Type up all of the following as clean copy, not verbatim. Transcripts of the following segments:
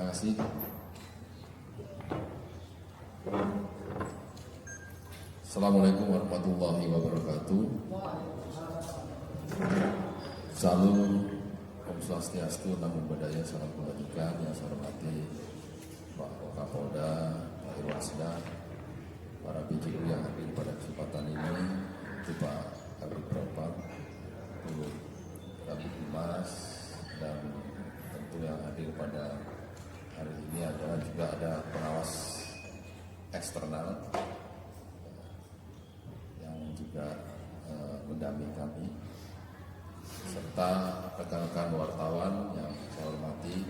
Terima kasih. Assalamualaikum warahmatullahi wabarakatuh. Salam Om Swastiastu, Namo Buddhaya, Salam Kebajikan. Yang saya hormati Pak Kapolda, Pak Irwasda, para PJU yang hadir pada kesempatan ini, itu Pak Kabid Propam, Ibu Kabid Humas, dan tentu yang hadir pada hari ini juga ada pengawas eksternal yang juga mendampingi kami, serta rekan-rekan wartawan yang saya hormati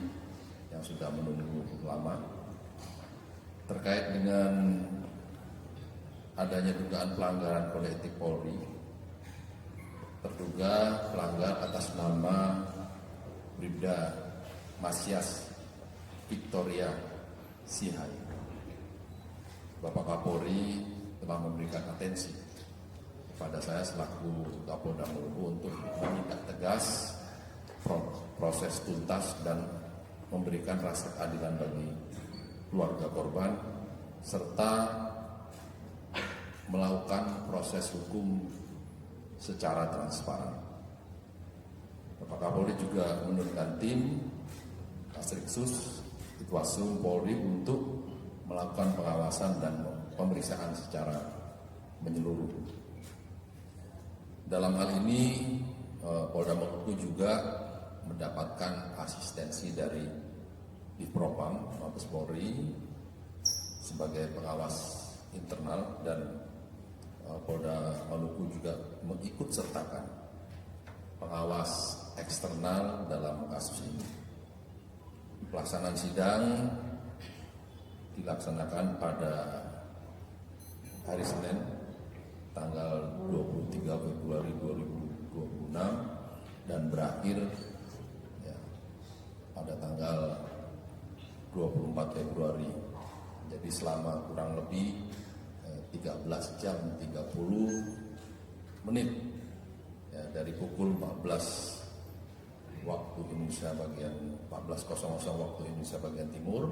yang sudah menunggu lama terkait dengan adanya dugaan pelanggaran kode etik Polri. Terduga pelanggar atas nama Bribda Masyas Victoria Sihai. Bapak Kapolri telah memberikan atensi kepada saya selaku Kapolda Maluku untuk menindak tegas proses tuntas dan memberikan rasa keadilan bagi keluarga korban serta melakukan proses hukum secara transparan. Bapak Kapolri juga menurunkan tim Kasriksus Itwasum Polri untuk melakukan pengawasan dan pemeriksaan secara menyeluruh. Dalam hal ini Polda Maluku juga mendapatkan asistensi dari Divpropam Mabes Polri sebagai pengawas internal, dan Polda Maluku juga mengikut sertakan pengawas eksternal dalam kasus ini. Pelaksanaan sidang dilaksanakan pada hari Senin tanggal 23 Februari 2026 dan berakhir pada tanggal 24 Februari. Jadi selama kurang lebih 13 jam 30 menit dari pukul 14 waktu Indonesia bagian 14.00 waktu Indonesia bagian timur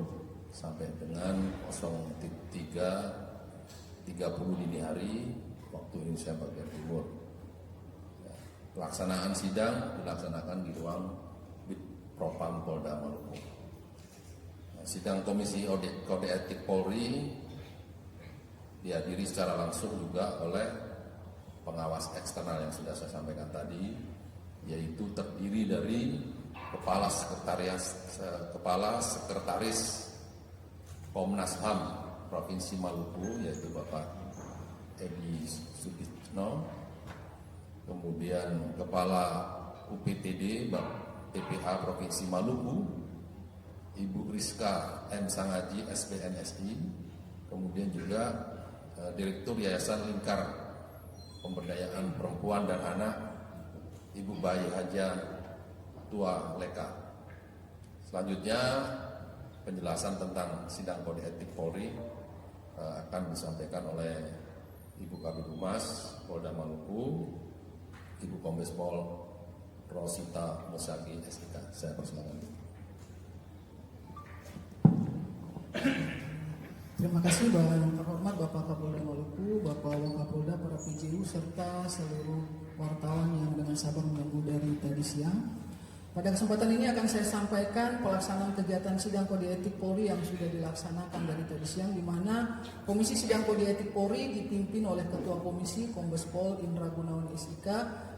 sampai dengan 03.30 dini hari waktu Indonesia bagian timur. Pelaksanaan sidang dilaksanakan di ruang Propam Polda Maluku. Sidang Komisi Kode Etik Polri dihadiri secara langsung juga oleh pengawas eksternal yang sudah saya sampaikan tadi, yaitu terdiri dari Kepala Sekretaris Komnas HAM Provinsi Maluku, yaitu Bapak Edi Suditno, kemudian Kepala UPTD TPA Provinsi Maluku, Ibu Rizka M. Sangaji SPNSI, kemudian juga Direktur Yayasan Lingkar Pemberdayaan Perempuan dan Anak, Ibu Bayi Haja Tua Leka. Selanjutnya penjelasan tentang sidang kode etik Polri akan disampaikan oleh Ibu Kabid Humas Polda Maluku, Ibu Kombes Pol Rosita Musagi SIK. Saya persilakan. Terima kasih yang terhormat Bapak Kapolda Maluku, Bapak Wakapolda, para PJU, serta seluruh wartawan yang dengan sabar menunggu dari tadi siang. Pada kesempatan ini akan saya sampaikan pelaksanaan kegiatan sidang kode etik Polri yang sudah dilaksanakan dari tadi siang, di mana Komisi Sidang Kode Etik Polri dipimpin oleh Ketua Komisi Kombes Pol Indra Gunawan SIK,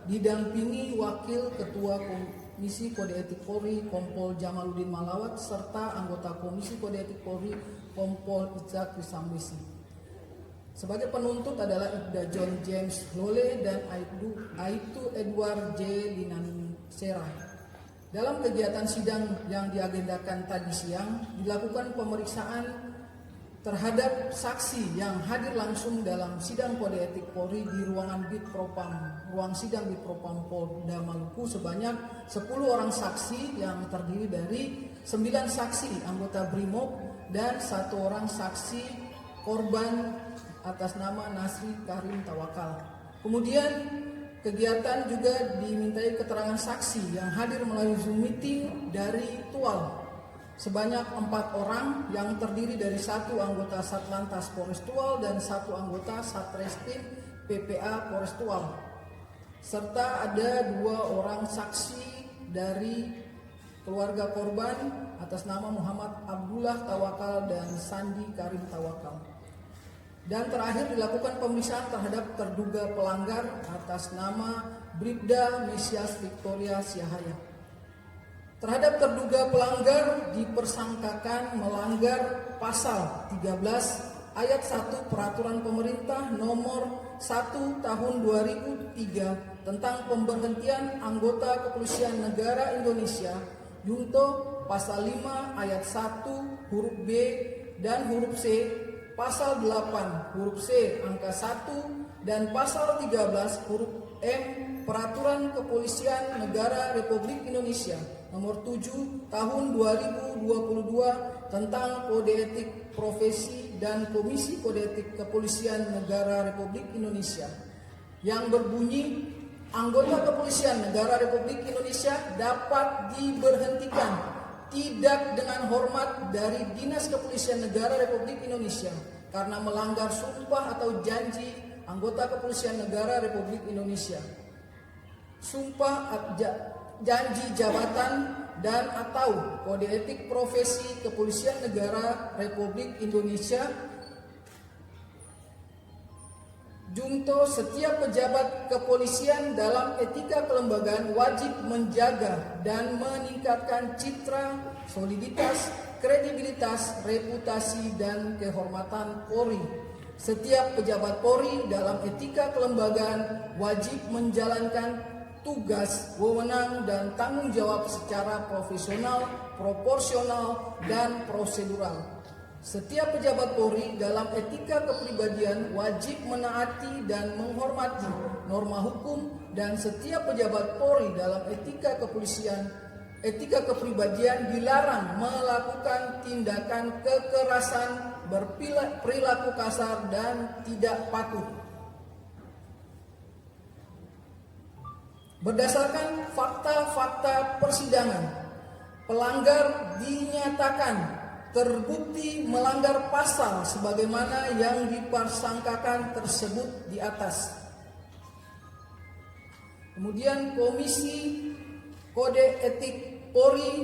didampingi Wakil Ketua Komisi Kode Etik Polri Kompol Jamaludin Malawat, serta anggota Komisi Kode Etik Polri Kompol Itzak Risambesi. Sebagai penuntut adalah Ibda John James Lole dan Aitu Edward J. Linansera. Dalam kegiatan sidang yang diagendakan tadi siang, dilakukan pemeriksaan terhadap saksi yang hadir langsung dalam sidang kode etik Polri di ruangan ruang sidang Bitpropam Polda Maluku sebanyak 10 orang saksi yang terdiri dari 9 saksi anggota Brimob dan 1 orang saksi korban atas nama Nasri Karim Tawakal. Kemudian kegiatan juga dimintai keterangan saksi yang hadir melalui Zoom meeting dari Tual sebanyak 4 orang yang terdiri dari 1 anggota Satlantas Polres Tual dan 1 anggota Satreskrim PPA Polres Tual, serta ada 2 orang saksi dari keluarga korban atas nama Muhammad Abdullah Tawakal dan Sandi Karim Tawakal. Dan terakhir dilakukan pemeriksaan terhadap terduga pelanggar atas nama Bribda Mesias Victoria Siahaya. Terhadap terduga pelanggar dipersangkakan melanggar pasal 13 ayat 1 Peraturan Pemerintah nomor 1 tahun 2003 tentang pemberhentian anggota Kepolisian Negara Indonesia junto pasal 5 ayat 1 huruf B dan huruf C, pasal 8 huruf C angka 1 dan pasal 13 huruf M Peraturan Kepolisian Negara Republik Indonesia nomor 7 tahun 2022 tentang Kode Etik Profesi dan Komisi Kode Etik Kepolisian Negara Republik Indonesia yang berbunyi anggota Kepolisian Negara Republik Indonesia dapat diberhentikan tidak dengan hormat dari Dinas Kepolisian Negara Republik Indonesia karena melanggar sumpah atau janji anggota Kepolisian Negara Republik Indonesia, sumpah janji jabatan dan atau kode etik profesi Kepolisian Negara Republik Indonesia. Junto setiap pejabat kepolisian dalam etika kelembagaan wajib menjaga dan meningkatkan citra, soliditas, kredibilitas, reputasi, dan kehormatan Polri. Setiap pejabat Polri dalam etika kelembagaan wajib menjalankan tugas, wewenang, dan tanggung jawab secara profesional, proporsional, dan prosedural. Setiap pejabat Polri dalam etika kepribadian wajib menaati dan menghormati norma hukum, dan setiap pejabat Polri dalam etika kepolisian, etika kepribadian dilarang melakukan tindakan kekerasan, berperilaku kasar, dan tidak patuh. Berdasarkan fakta-fakta persidangan, pelanggar dinyatakan terbukti melanggar pasal sebagaimana yang dipersangkakan tersebut di atas. Kemudian Komisi Kode Etik Polri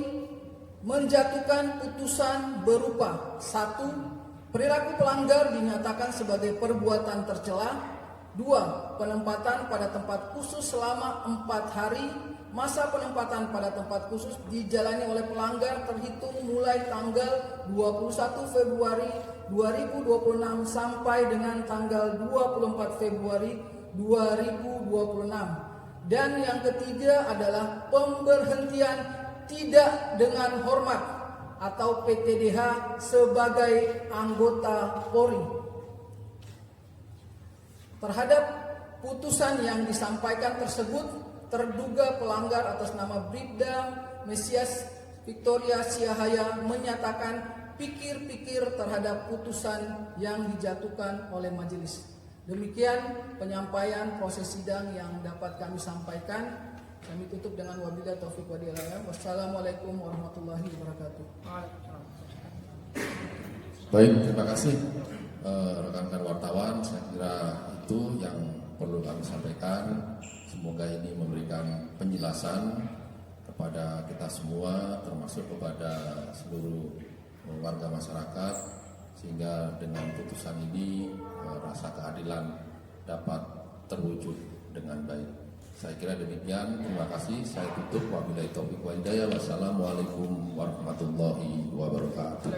menjatuhkan putusan berupa 1. Perilaku pelanggar dinyatakan sebagai perbuatan tercela. 2. Penempatan pada tempat khusus selama 4 hari. Masa penempatan pada tempat khusus dijalani oleh pelanggar terhitung mulai tanggal 21 Februari 2026 sampai dengan tanggal 24 Februari 2026. Dan yang ketiga adalah pemberhentian tidak dengan hormat atau PTDH sebagai anggota Polri. Terhadap putusan yang disampaikan tersebut, terduga pelanggar atas nama Bribda Mesias Victoria Siahaya menyatakan pikir-pikir terhadap putusan yang dijatuhkan oleh majelis. Demikian penyampaian proses sidang yang dapat kami sampaikan. Kami tutup dengan wabillahi taufiq wal hidayah. Wassalamualaikum warahmatullahi wabarakatuh. Baik, terima kasih rekan-rekan wartawan. Saya kira itu yang perlu kami sampaikan. Semoga ini memberikan penjelasan kepada kita semua, termasuk kepada seluruh warga masyarakat, sehingga dengan putusan ini rasa keadilan dapat terwujud dengan baik. Saya kira demikian. Terima kasih. Saya tutup. Wabillahi taufiq wal hidayah. Wassalamualaikum warahmatullahi wabarakatuh.